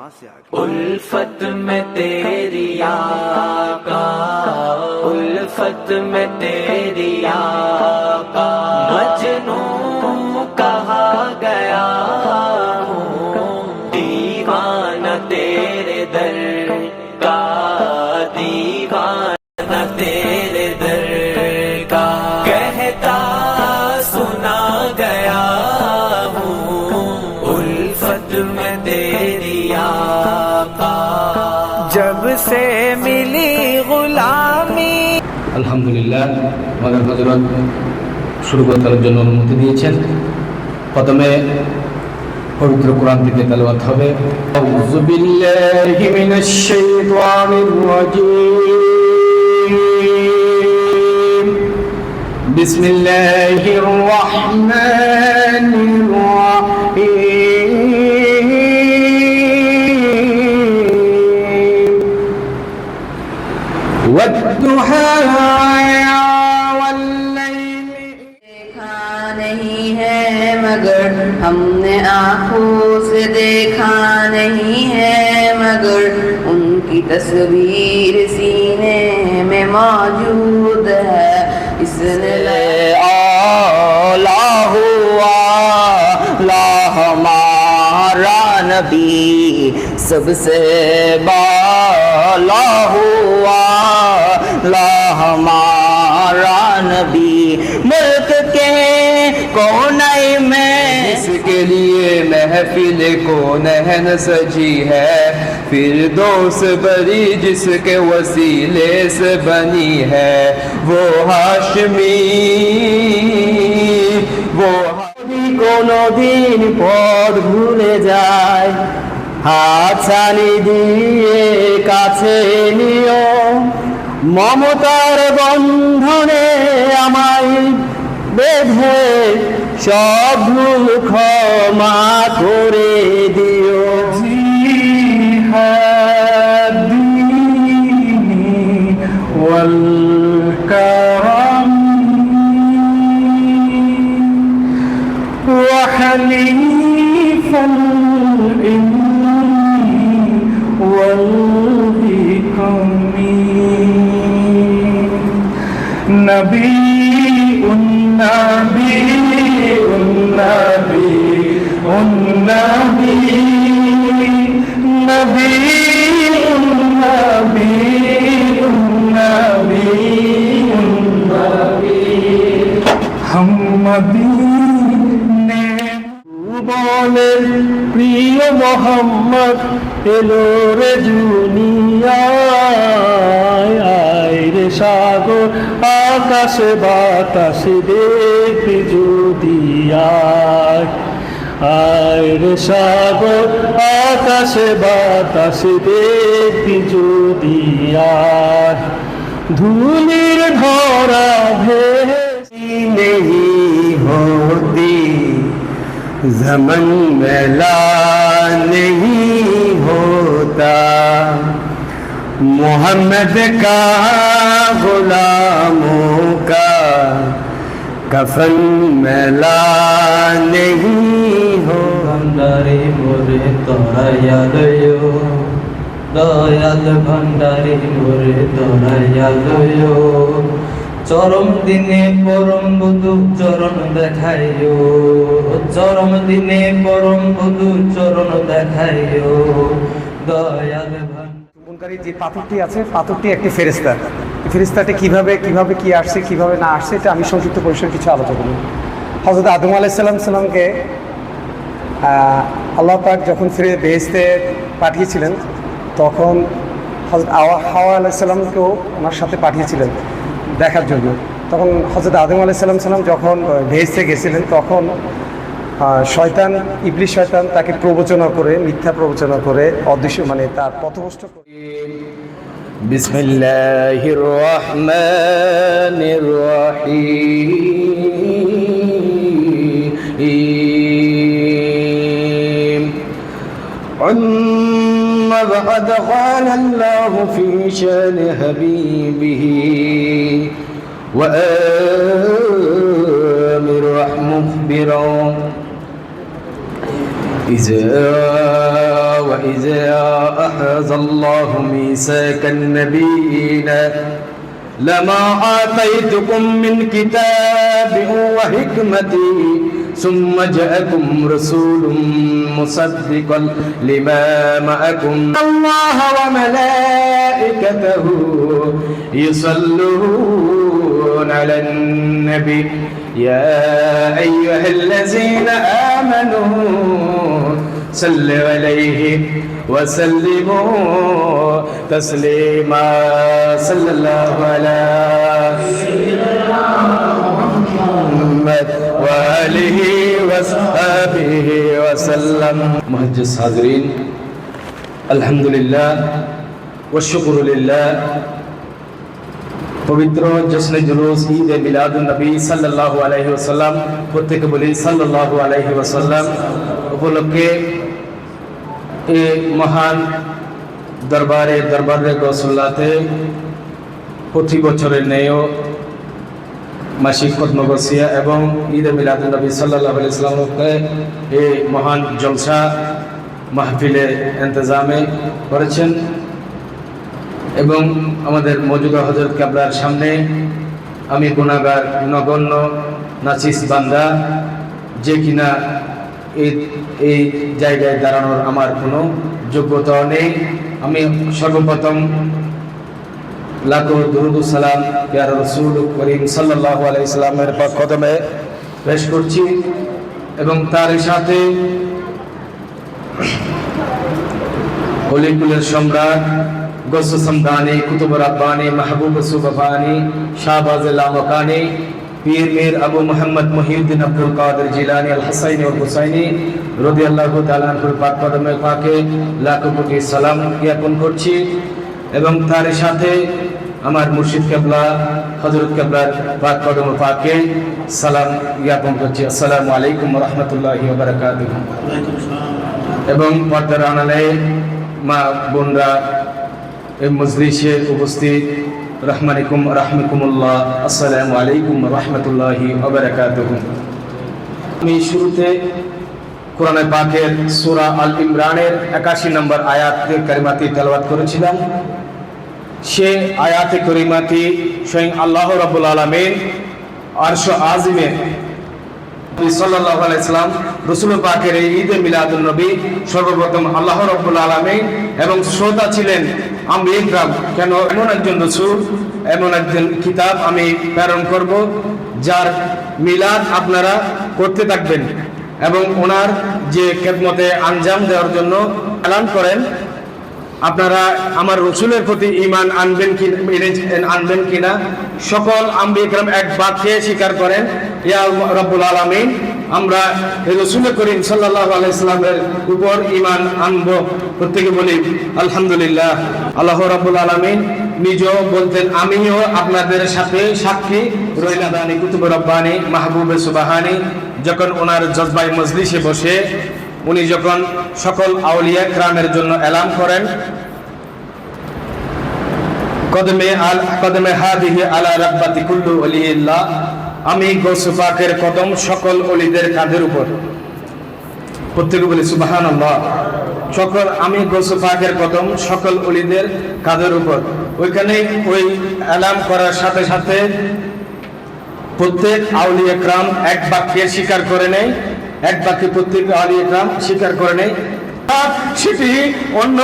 उल्फत में तेरी आका, उल्फत में तेरी आका, मजनू कहा गया हूँ, दीवाना तेरे दर का, दीवाना तेरे दर का, कहता सुना गया हूँ, उल्फत में तेरी आका, जब से मिली गुलामी। আলহামদুলিল্লাহ, আমাদের হযরত শুরু করার জন্য অনুমতি দিয়েছেন। প্রথমে পবিত্র কোরআন থেকে তেলাওয়াত হবে। আউযু বিল্লাহি মিনাশ শাইতানির রাজীম। বিসমিল্লাহির রহমানির রহিম। ওয়াদ-দুহা देखा नहीं है मगर हमने आँखों से देखा नहीं है मगर उनकी तस्वीर सीने में मौजूद है। इसने हमारा नबी सबसे बाला हुआ, हमारा नबी मुल्क के कोने में, इसके लिए महफिल कोनहन सजी है, फिरदौस बरी जिसके वसीले से बनी है, वो हाशमी, वो কোনো দিন পথ ভুলে যায়, হাতছানি দিয়ে কাছে নিও, মমতার বন্ধনে আমায় বেঁধে সব ভুল ক্ষমা করে দিও। জিহাদি ওয়াল কারাম ওয়া হালিফাল ইলমি ওয়াল হিকমি নবীউন নবীউন নবীউন নবীউন নবীউন নবীউন নবীউন নবী হাম মদিনে বলেন প্রিয় মোহাম্মদ এলো রে দুনিয়ায়, রে সাগর আকাশে বাতাসে দেখবি যদি আয় রে সাগর আকাশে বাতাসে দেখবি যদি আয়, ধুলির ধরা ভেসি নেই হোতি, ज़मन मेला नहीं होता, मोहम्मद का गुलामों का कफन मेला नहीं हो। भंडारी मोरे तोरायालयो, दयाल भंडारी मोरे तोरायालयो, চরম দিনে পরম বধূ চরণ দেখাইও, চরম দিনে পরম বধূ চরণ দেখাইও, দয়াল চুম্বনকারী যে পাথরটি আছে, পাথরটি একটি ফেরেশতা। এই ফেরেশতাটি কিভাবে কি আসছে, কিভাবে না আসছে, এটা আমি সংক্ষিপ্ত পরিসরে কিছু আলোচনা করব। হযরত আদম আলাইহিস সালামকে আল্লাহ পাক যখন ফিরে বেহেশতে পাঠিয়েছিলেন, তখন হযরত হাওয়া আলাইহিস সালামকেও ওনার সাথে পাঠিয়েছিলেন দেখার জন্য। তখন হযরত আদম আলাইহিস সালাম যখন বেহেশতে গেছিলেন, তখন শয়তান, ইবলিস শয়তান তাকে প্রবচনা করে, মিথ্যা প্রবচনা করে, অদৃশ্য মানে তার পথভ্রষ্ট করে। বিসমিল্লাহির রহমানির রহিম। أما بعد قال الله في شان حبيبه وآمر مخبرا إذا وإذا أخذ الله ميثاق النبيين لما آتيتكم من كتاب وحكمة ثم جاءكم رسول مصدقا لما معكم الله وملائكته يصلون على النبي يا أيها الذين آمنوا صلوا عليه وسلموا تسليما صلى الله على محمد وآله وصحبه وسلم محجز حاضرين الحمد لله والشكر لله পবিত্র জশ্নে জুলুস ঈদ এ মিলাদুন নবী সাল্লাল্লাহু আলাইহি ওয়াসাল্লাম প্রত্যেকে বলি সাল্লাল্লাহু আলাইহি ওয়াসাল্লাম উপলক্ষে এই মহান দরবারে গৌসুল্লাহতে প্রতি বছরের ন্যায় মাসিক খতম গসিয়া এবং ঈদ এ মিলাদুন নবী সাল্লাল্লাহু আলাইহি ওয়াসাল্লামকে এই মহান জলসা মাহফিলের ইন্তজামে করেছেন এবং আমাদের মওজুদা হযরত কেবলার সামনে আমি গুনাহগার নগণ্য নাচিস বান্দা যে কিনা এই জায়গায় দাঁড়ানোর আমার কোনো যোগ্যতা নেই। আমি সর্বপ্রথম লাখো দুরুদ সালাম ইয়া রাসূল করিম সাল্লাল্লাহু আলাইহি সাল্লামের পাক কদমে পেশ করছি এবং তার সাথে হলিকুলের সম্রাট গৌস সমদানি কুতুব রাব্বানি মাহবুব সুবহানি শাহবাজ লামকানি পীর মীর আবু মোহাম্মদ মুহিউদ্দিন আব্দুল কাদের জিলানী আল হাসাইনি ওয়াল হুসাইনি রাদিয়াল্লাহু তাআলা আনহুর পাক কদমে পাকে লাখো কোটি সালাম জ্ঞাপন করছি এবং তার সাথে আমার মুর্শিদ কেবলা হযরত কেবলার পাক কদমে পাকে সালাম জ্ঞাপন করছি। আসসালামু আলাইকুম ওয়া রাহমাতুল্লাহি ওয়া বারাকাতুহু। এবং পর্দার আড়ালে মা বোনরা এই মজলিসে উপস্থিত রাহমানিকুমুল্লাহ, আসসালামু আলাইকুম রাহমাতুল্লাহি ওয়া বারাকাতুহু। আমি শুরুতে কোরআনে পাকের সূরা আল ইমরানের 81 নম্বর আয়াতে কারিমাতি তেলাওয়াত করেছিলাম। সে আয়াতে কারিমাতি স্বয়ং আল্লাহ রাব্বুল আলামিন আরশ আজিমে সাল্লাল্লাহু আলাইহি সাল্লাম রাসূল পাকের এই ঈদ এ মিলাদুন নবী সর্বপ্রথম আল্লাহ রাব্বুল আলামিন এবং শ্রোতা ছিলেন আম্বিয়া ইকরাম। কেন এমন একজন রাসূল, এমন একজন কিতাব আমি প্রেরণ করব যার মিলাদ আপনারা করতে থাকবেন এবং ওনার যে খেদমতে আঞ্জাম দেওয়ার জন্য এলান করেন। আপনারা আমার রাসূলের প্রতি ঈমান আনবেন কিনা সকল আম্বিয়া ইকরাম এক বাক্যে স্বীকার করেন, ইয়া রাব্বুল আলামিন আমরা রাসূল করিম সাল্লাল্লাহু আলাইহি সাল্লামের উপর ঈমান আনব। প্রত্যেকে বলি আলহামদুলিল্লাহ। আল্লাহ রাব্বুল আলামিন নিজেও বলতেন আমিও আপনাদের সাথে সাক্ষী রইলাম। কুতুব রব্বানি মাহবুব সুবহানি যখন ওনার জজবাই মজলিসে বসে উনি যখন সকল আউলিয়া কিরামের জন্য এলান করেন, কদমে হাদিহি আলা রাব্বাতি কুল্লু ওলিল্লাহ, আমি গৌস পাকের কদম সকল ওলিদের কাঁধের উপর। প্রত্যেকে বলি সুবহানাল্লাহ। আমি গৌস পাকের কদম সকল ওলিদের কাঁধের উপর। ওইখানে ওই এলান করার সাথে সাথে প্রত্যেক আউলিয়া কিরাম এক বাক্যে স্বীকার করে নেয়, এক বাক্যে প্রত্যেক আউলিয়া কিরাম স্বীকার করে নেয়। সেটি অন্য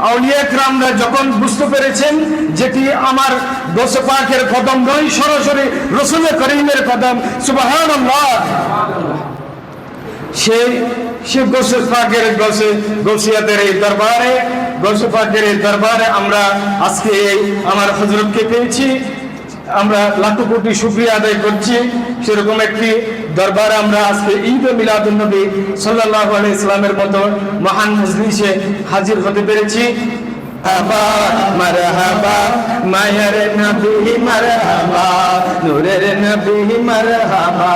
আউলিয়া কিরামরা যখন বুঝতে পেরেছেন যেটি আমার গৌস পাকের কদম নয়, সরাসরি রাসূল করিমের কদম, সুবহানাল্লাহ, সে গৌস পাকের গৌসিয়াতের এই দরবারে, গৌস পাকের এই দরবারে আমরা আজকে আমার হযরতকে পেয়েছি। আমরা লাখো কোটি শুকরিয়া আদায় করছি। সেরকম একটি দরবারে আমরা আজকে ঈদ এ মিলাদুন নবী সাল্লাল্লাহু আলাইহি সাল্লামের মতো মহান মজলিসে হাজির হতে পেরেছি। মারহাবা মায়ের নবী মারহাবা, নূরের নবী মারহাবা।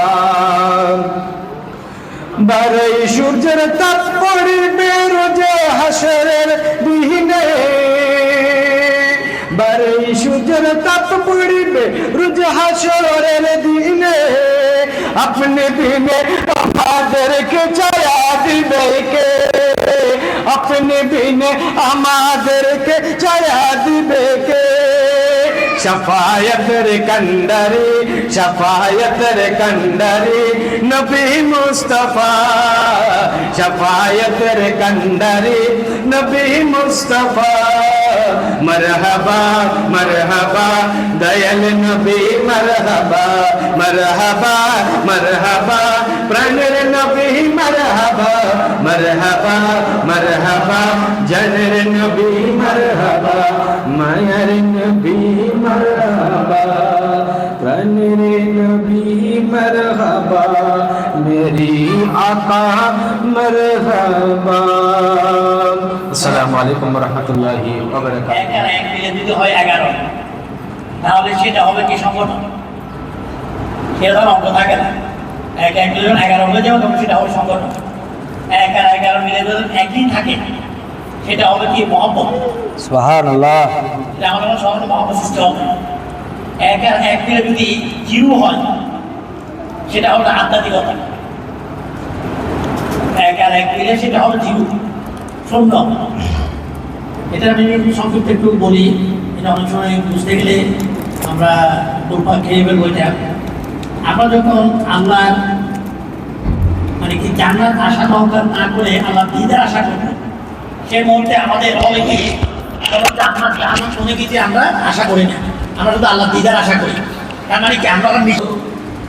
বারই সূর্যের তাপ পড়িবে রোজ হাসরের দিনে, বারই সূর্যের তাপ পড়িবে রোজ হাসরের দিনে। আপনি দিনে আমাদেরকে ছায়া দিবে কে, আপনি আপনি বিনে আমাদেরকে ছায়া দিবে কে शफायतर कंडरी नबी मुस्तफा शफायतर कंडरी नबी मुस्तफा मरहबा मरहबा दयाल नबी मरहबा मरहबा मरहबा प्रणर नबी मरहबा मरहबा मरहबा जनर नबी मरहबा मायर नबी मरहबा प्रणर नबी मरहबा मेरी आका मरहबा। अस्सलामु अलैकुम वरहमतुल्लाहि वबरकातुहू। এক আর এক মিলে যদি হয় 11, তাহলে সেটা হবে কি সংগঠন? সেটা অঙ্ক থাকে না। এক মিলে 11 হয়ে যাবে, তখন সেটা হবে সংগঠন। এক আর 11 মিলে যদি একই থাকে, সেটা হবে কি মহব্বত। সুবহানাল্লাহ। এটা আমাদের সমাজে মহব্বত সৃষ্টি হবে। এক আর এক মিলে যদি 0 হয়, সেটা হবে আধ্যাত্মিকতা। এক আর এক মিলে সেটা হবে 0, শূন্য। এটা আমি সংক্ষিপ্ত একটু বলি, এটা অনেক সময় বুঝতে গেলে আমরা দুর্ভাগ্য খেয়ে ফেলবো। এটা আমরা যখন আল্লাহ মানে কি জান্নাত আশা না করে আল্লাহ দিদার আশা করবো, সেই মুহূর্তে আমাদের হবে কি জান্নাত জাহান্নাম শুনে কি যে আমরা আশা করি না, আমরা শুধু আল্লাহ দিদার আশা করি। তার মানে কি আমরা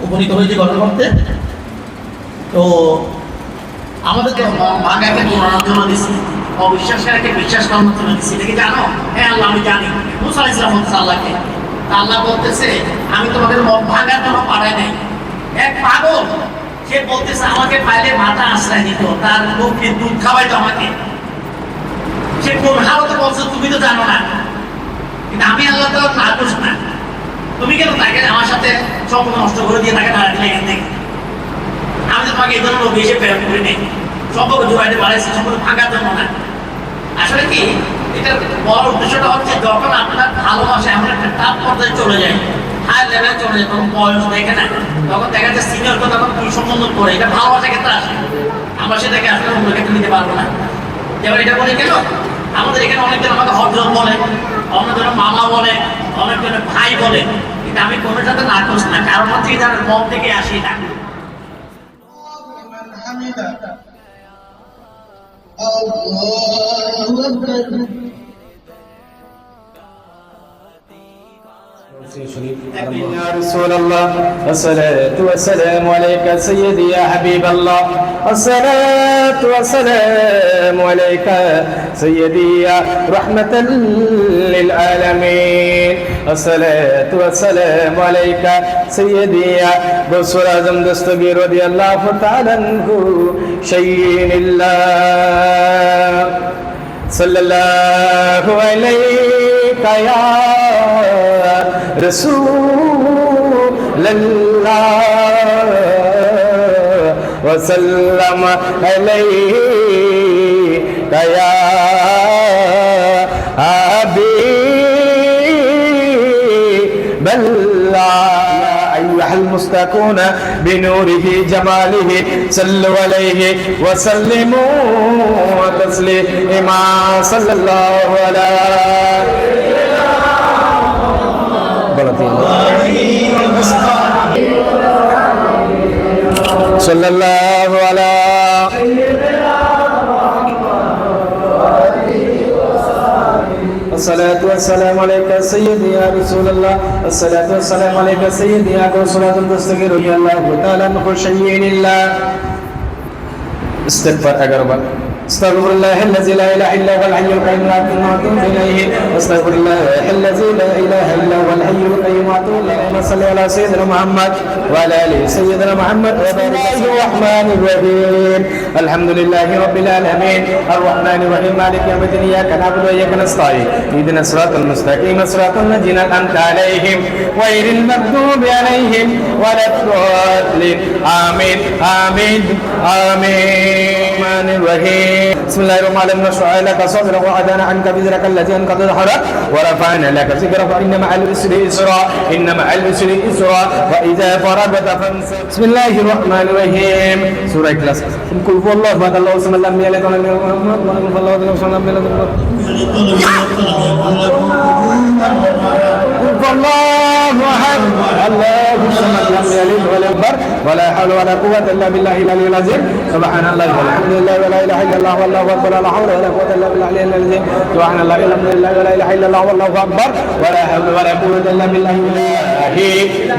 উপনীত হয়েছি গঠন করতে। তো আমাদেরকে ভাঙাকে করানোর জন্য দিচ্ছি, অবিশ্বাসের একটা বিশ্বাস করানোর জন্য দিচ্ছি। এটা কি জানো? হ্যাঁ আল্লাহ আমি জানি। মুসা আলাইহিস সালাম বলতেছে আল্লাহকে, আল্লাহ বলতেছে আমি তোমাদের মন ভাঙার জন্য পাঠাই নাই। এক পাগল সে বলতেছে আমাকে পাইলে মাথা আশ্রয় দিত, তার লোককে দুধ খাওয়াইতো আমাকে। সে কোন হালতে বলছে তুমি তো জানো না, কিন্তু আমি আল্লাহ তাআলা না বুঝ না, তুমি কেন তাকে আমার সাথে সম্পর্ক নষ্ট করে দিয়ে তাকে তাড়া দিলে এখান থেকে? আমি তো তোমাকে এই জন্য লোক এসে প্রেরণ করি নেই, সম্পর্ক জোগাইতে পারছি, সম্পর্ক ভাঙার জন্য না। আসলে কি এটার বড় উদ্দেশ্যটা হচ্ছে যখন আপনার ভালোবাসা এমন একটা টাপ পর্যায়ে চলে যায়, হাই লেভেলে চলে যায়, তখন বয়স দেখে না, তখন দেখা যায় সিনিয়র তো তখন দুই সম্বন্ধ করে, এটা ভালোবাসা ক্ষেত্রে আসে। আমরা সেটাকে আসলে অন্য ক্ষেত্রে নিতে পারবো না। যেমন এটা বলে গেল আমাদের এখানে অনেকজন আমাকে হজরত বলে, অনেকজন মামা বলে, অনেকজন ভাই বলে, কিন্তু আমি কোনো সাথে না করছি না, কারণ হচ্ছে যাদের মন থেকে আসি না। يا رسول الله الصلاة والسلام عليك سيدي يا حبيب الله الصلاة والسلام عليك سيدي يا رحمة للعالمين الصلاة والسلام عليك سيدي يا غوث الأعظم دستگیر رضي الله تعالى عنه شيء الله صلى الله عليك يا رسول الله وسلم عليك يا حبيب الله أيها المستكون بنوره جماله صلوا عليه وسلموا تسليما صلى الله على صلى الله على الصلاة والسلام عليك سيدي يا رسول الله الصلاة والسلام عليك سيدي يا غوث الأعظم دستگیر رضي الله تعالى عنه شيء الله استغفر 11 বার استغفر الله الذي لا اله الا هو الحي القيوم واتوب اليه استغفر الله الذي لا اله الا هو الحي القيوم واتوب اليه صل على سيدنا محمد وعلى ال سيدنا محمد وبارك الرحمن الرحيم الحمد لله رب العالمين الرحمن الرحيم مالك يوم الدين اياك نعبد واياك نستعين اهدنا الصراط المستقيم صراط الذين انعمت عليهم غير المغضوب عليهم ولا الضالين آمين آمين آمين الرحمن الرحيم بسم الله الرحمن الرحيم نشرح لك صدرك ووضعنا عنك وزرك الذي أنقض ظهرك ورفعنا لك ذكرك فإن مع العسر يسرا إن مع العسر يسرا وإذا فرغت فانصب بسم الله الرحمن الرحيم سورة الإخلاص قل هو الله أحد الله الصمد لم يلد ولم يولد ولم يكن له كفوا أحد الله أحد الله الصمد لم يلد ولم يولد ولا حول ولا قوة إلا بالله العلي العظيم سبحان الله والحمد لله ولا إله إلا الله والله أكبر لا حول ولا قوة إلا بالله العلي العظيم سبحان الله والحمد لله ولا إله إلا الله والله أكبر ولا حول ولا قوة إلا بالله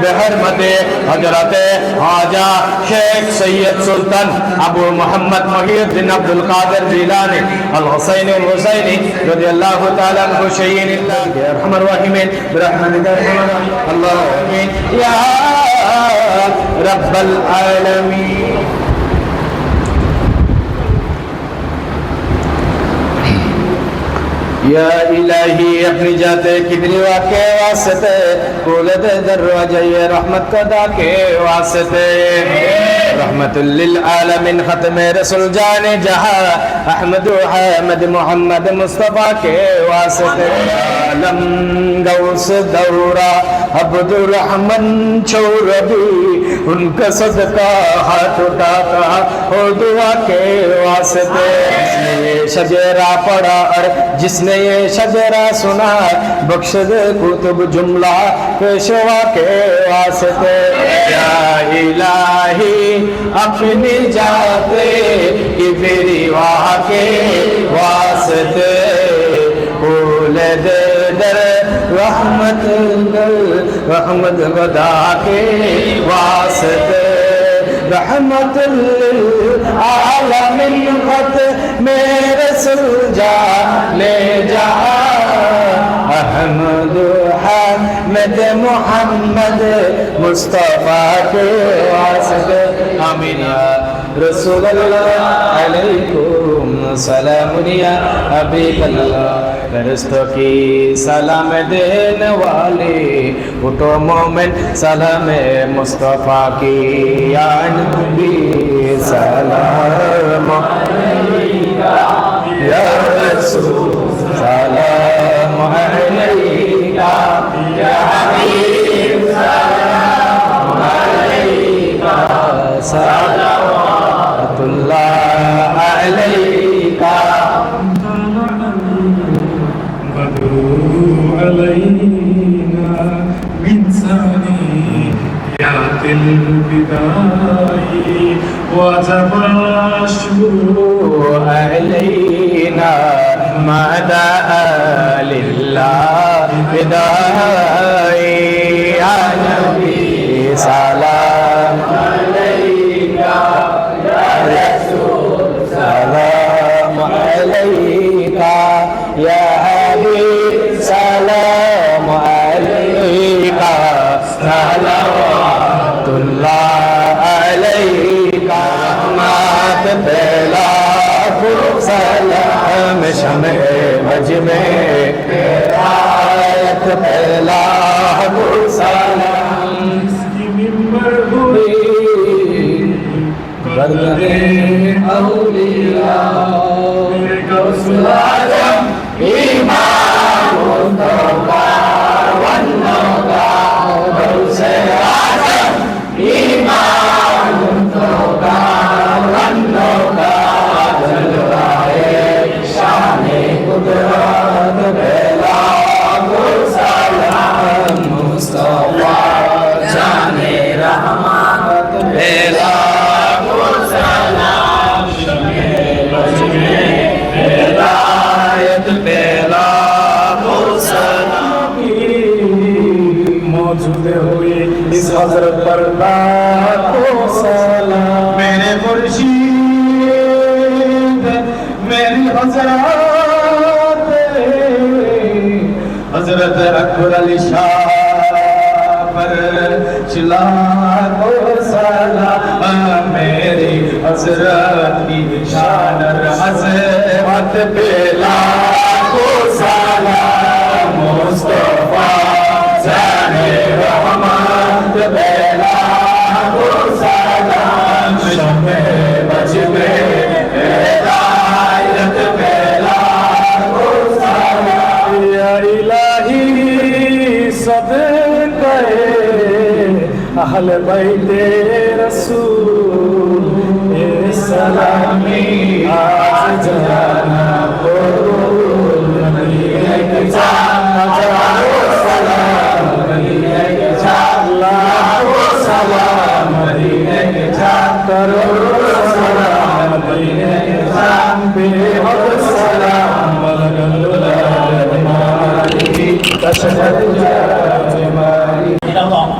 بحرمة حضرت ख्वाजा शेख सैयद सुल्तान अबू मोहम्मद मुहीउद्दीन अब्दुल कादिर जिलानी अल हुसैनी रदियल्लाहु ताला अन्हु शहीद अरहमर रहीमीन बिरहमतिका अल्लाह आमीन या रब्बल आलमीन। या इलाही अपनी जाते कितनी वाके वास्ते कुलत दरवाजे ये रहमत कदा के वास्ते रहमतुल लिल आलमीन खत्म रसूल जाने जहां अहमद अहमद मोहम्मद मुस्तफा के वास्ते आलम गौस दौरा अब्दुर रहमान चौरबी उनका सदका हाथ उठाता हो दुआ के वास्ते ये शजरा पढ़ा और जिसने ये शजरा सुना बख्श दे कुतुब जुमला पेशवा के वास्ते या इलाही अपनी जाते कि मेरी वाह के वास्ते फूल दे दर रहमत खुदा के वास्ते रहमत आलमीन खत मेरे सुलझा ले जा अहमद अहमद मोहम्मद मुस्तफा के वास्ते आमीन या रसूल अल्लाह अलैकुम सलाम या हबीब अल्लाह फरिश्तों की सलाम देने वाले उठो मोमिन सलाम मुस्तफा की या नबी सलाम अलैका या रसूल सलाम अलैका या हबीब सलाम अलैका सलावतुल्लाह अलैका علينا من ثنيات البداء وجب الشكر علينا مدى لله بداي يا نبي سلام عليك يا رسول سلام عليك يا سلام عليك صلواتullah عليك رحمت بلا سلام شمع مجمع آیت بلا سلام بردے اولیاء غوث العظم امام हजरत पर लाखों सलाम मेरे मुर्शीद मेरी हजरत हजरत अकबर अली शाह पर लाखों सलाम मेरी हजरत की शान हजरत पे लाखों सलाम मुस्तफा जाने रहमत बेला को सलाम शमे बजमे আহলে বাইতে রাসূল সালামি আজ জানা বলুন মদিনায় যাও সালাম মদিনায় যাও লাখো সালাম মদিনায় যাও করো সালাম মদিনায় যাও বেহদ সালাম বলগুল মালিকি তশহদ জামালি। এটা হলো অঙ্ক।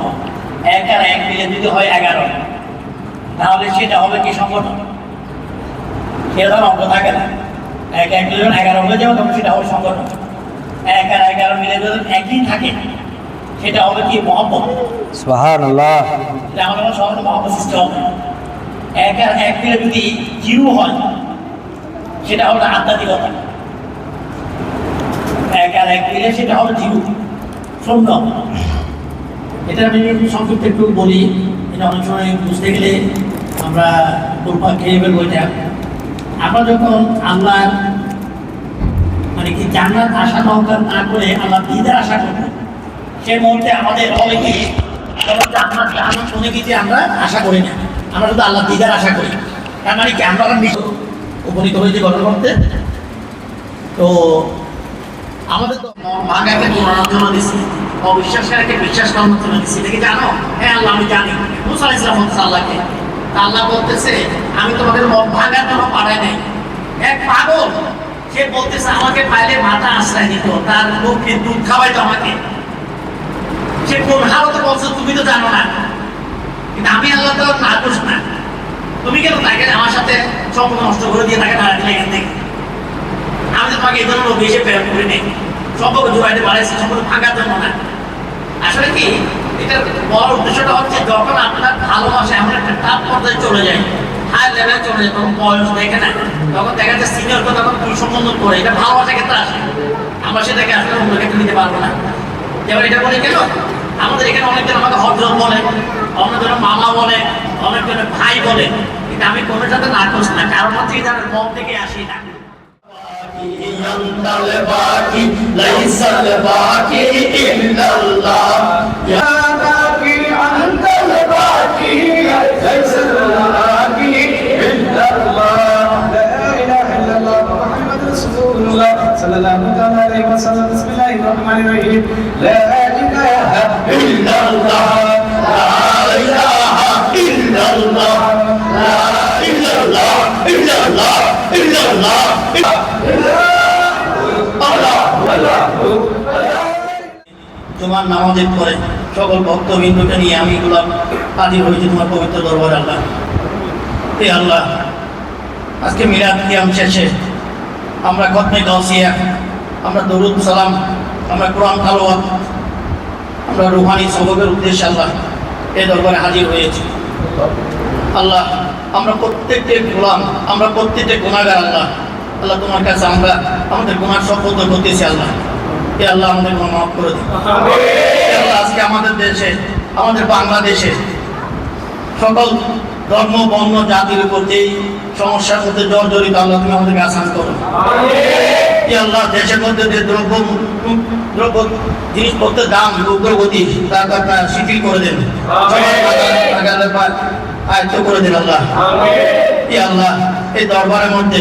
1 আর 1 মিলে যদি হয় 11, তাহলে সেটা হবে কি সংগঠন? সেটা অঙ্ক থাকে না। 1 1 মিলে 11 হয়ে যাবে, তখন সেটা হবে সংগঠন। 1 আর 11 মিলে যদি একই থাকে, সেটা হবে কি? মহব্বত। সুবহানাল্লাহ। এটা আমাদের সমাজে মহব্বত সৃষ্টি হবে। 1 আর 1 মিলে যদি 0 হয়, সেটা হবে আধ্যাত্মিকতা। 1 আর 1 মিলে সেটা হবে 0, শূন্য। এটা আমি সংক্ষিপ্ত একটু বলি, এটা অনেক সময় বুঝতে গেলে আমরা দুর্ভাগ্য খেয়ে ফেলবো। এটা আমরা যখন আল্লাহ মানে কি জান্নাত আশা অহংকার না করে আল্লাহ দিদার আশা করবো, সেই মুহূর্তে আমাদের হবে কি জান্নাত জাহান্নাম শুনে কিছু আমরা আশা করি না, আমরা শুধু আল্লাহ দিদার আশা করি। তার মানে কি আমরা উপনীত হয়েছি গঠন করতে। তো আমাদের তো ভাগাকে জন্য দিচ্ছি, অবিশ্বাসকারীকে বিশ্বাস করানোর জন্য দিচ্ছি। এটা কি জানো? হ্যাঁ আল্লাহ আমি জানি। মুসা আলাইহিস সালাম বলতেছে আল্লাহকে, আল্লাহ বলতেছে আমি তোমাদের মন ভাঙার জন্য পাঠাই নাই। এক পাগল সে বলতেছে আমাকে পাইলে মাথা আশ্রয় দিত, তার লোককে দুধ খাওয়াইতো আমাকে। সে কোন হালতে বলছে তুমি তো জানো না, কিন্তু আমি আল্লাহ তো না দোষ না। তুমি কেন তাকে আমার সাথে সম্পর্ক নষ্ট করে দিয়ে তাকে তাড়া দিলে এখান থেকে? আমি তো তোমাকে এই জন্য লোক এসে প্রেরণ করি নেই, সম্পর্ক জোড়াইতে বাড়াইছি, সম্পর্ক ভাঙার জন্য না। আসলে কি এটা বলার উদ্দেশ্যটা হচ্ছে, যখন আপনার ভালোবাসা এমন একটা টাপ পর্যায়ে চলে যায়, হাই লেভেলে চলে যায়, তখন বয়স দেখে না, তখন দেখা যায় সিনিয়র কথা তখন দুই সম্বন্ধ করে। এটা ভালোবাসা ক্ষেত্রে আসে, আমরা সেটাকে আসলে অন্য ক্ষেত্রে নিতে পারবো না। যেমন এটা বলে গেল, আমাদের এখানে অনেকজন আমাকে হজরত বলে, অনেকজন মামা বলে, অনেকজন ভাই বলে, কিন্তু আমি কোনো সাথে না করছি না, কারণ হচ্ছে যাদের মন থেকে আসি না। الباقي ليس الباقي إلا الله يا باقي أنت الباقي ليس الباقي إلا الله لا إله إلا الله محمد رسول الله صلى الله عليه وسلم بسم الله الرحمن الرحيم لا إله إلا الله لا إله إلا الله لا إلا الله إلا الله إلا الله তোমার নামাজের পরে সকল ভক্তবৃন্দকে নিয়ে আমি এগুলো হাজির হয়েছি তোমার পবিত্র দরবারে। আল্লাহ হে আল্লাহ, আজকে মিলাদ কিয়াম শেষে আমরা খতমে গাউসিয়া, আমরা দরুদ সালাম, আমরা কোরআন তালাওয়াত, আমরা রুহানি সবকের উদ্দেশ্যে আল্লাহ এই দরবারে হাজির হয়েছি। আল্লাহ আমরা প্রত্যেকটি গোলাম, আমরা প্রত্যেকটি গুনাহগার। আল্লাহ আল্লাহ তোমার কাছে আমরা আমাদের গুনাহ শপথ করতেছি। আল্লাহ হে আল্লাহ আমাদের গুনাহ মাফ করে দিন। আল্লাহ আজকে আমাদের দেশে, আমাদের বাংলাদেশে সকল ধর্ম বর্ণ জাতির উপর যেই সমস্যার মধ্যে জর্জরিত, আল্লাহ তুমি আমাদেরকে আসান করো। হে আল্লাহ দেশের মধ্যে যে দ্রব্য জিনিসপত্রের দাম উগ্রগতি, তার শিথিল করে দেন, আয়ত্ত করে দেন। আল্লাহ হে আল্লাহ এই দরবারের মধ্যে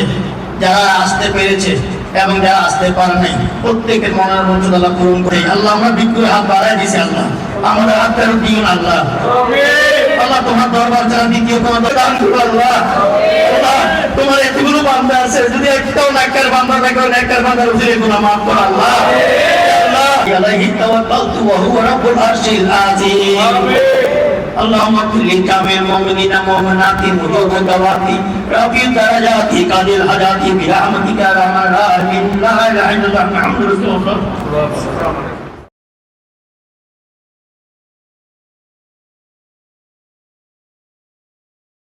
যারা আসতে পেরেছে এবং যারা আসতে পারে নাই, প্রত্যেকের মনের মঞ্চদ আল্লাহ পূরণ করে। আল্লাহ আমরা বিক্রয় হাত বাড়াই দিছি, আল্লাহ আমাদের হাত ফেরত দিন। আল্লাহ আল্লাহ তোমার দরবার ছাড়া দ্বিতীয় তোমার দান করো। আল্লাহ তোমার এতগুলো বান্দা আছে, যদি একটাও নেককার বান্দা থাকে, নেককার বান্দার উজিরে গুনাহ মাফ করো। আল্লাহ আল্লাহ আলাইহি তাওয়াক্কালতু ওয়া হুয়া রাব্বুল আরশিল আযীম। اللهم اغفر لجميع المؤمنين والمؤمنات والمسلمات رفيع الدرجات قاضي الحاجات برحمتك يا ارحم الراحمين لا اله الا الله محمد رسول الله.